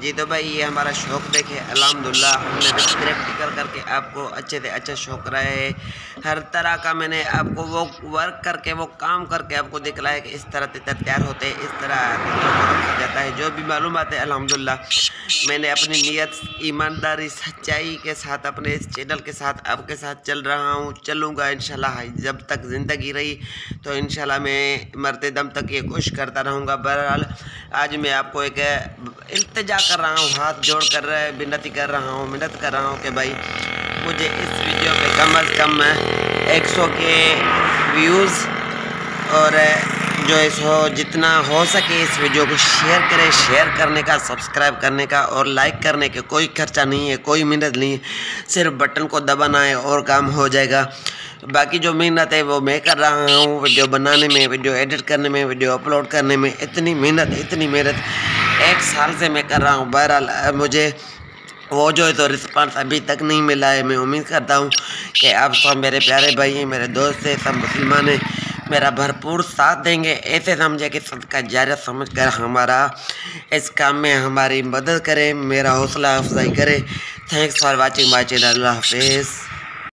जी तो भाई ये हमारा शौक़ देखे अल्हम्दुलिल्लाह हमने प्रैक्टिकल करके आपको अच्छे से अच्छा शौक़ रहा है। हर तरह का मैंने आपको वो वर्क करके वो काम करके आपको दिखलाया कि इस तरह तैयार होते हैं, इस तरह रखा जाता है। जो भी मालूमात है अल्हम्दुलिल्लाह मैंने अपनी नीयत ईमानदारी सच्चाई के साथ अपने इस चैनल के साथ आपके साथ चल रहा हूँ, चलूँगा इंशाल्लाह। जब तक ज़िंदगी रही तो इंशाल्लाह मैं मरते दम तक ये कोशिश करता रहूँगा। बहरहाल आज मैं आपको एक इल्तिजा कर रहा हूँ, हाथ जोड़ कर विनती कर रहा हूँ, मिन्नत कर रहा हूँ कि भाई मुझे इस वीडियो पे कम अज़ कम 100 के व्यूज़ और जो इसको जितना हो सके इस वीडियो को शेयर करें। शेयर करने का, सब्सक्राइब करने का और लाइक करने के कोई खर्चा नहीं है, कोई मेहनत नहीं है, सिर्फ बटन को दबाना है और काम हो जाएगा। बाकी जो मेहनत है वो मैं कर रहा हूँ, वीडियो बनाने में, वीडियो एडिट करने में, वीडियो अपलोड करने में। इतनी मेहनत 1 साल से मैं कर रहा हूँ। बहरहाल मुझे वो जो है तो रिस्पांस अभी तक नहीं मिला है। मैं उम्मीद करता हूँ कि आप सब मेरे प्यारे भाई हैं, मेरे दोस्त हैं, सब मुसलमान हैं, मेरा भरपूर साथ देंगे। ऐसे समझे कि सदका जारिया समझ कर हमारा इस काम में हमारी मदद करें, मेरा हौसला अफजाई करें। Thanks for watching my channel. अल्लाह हाफिज़।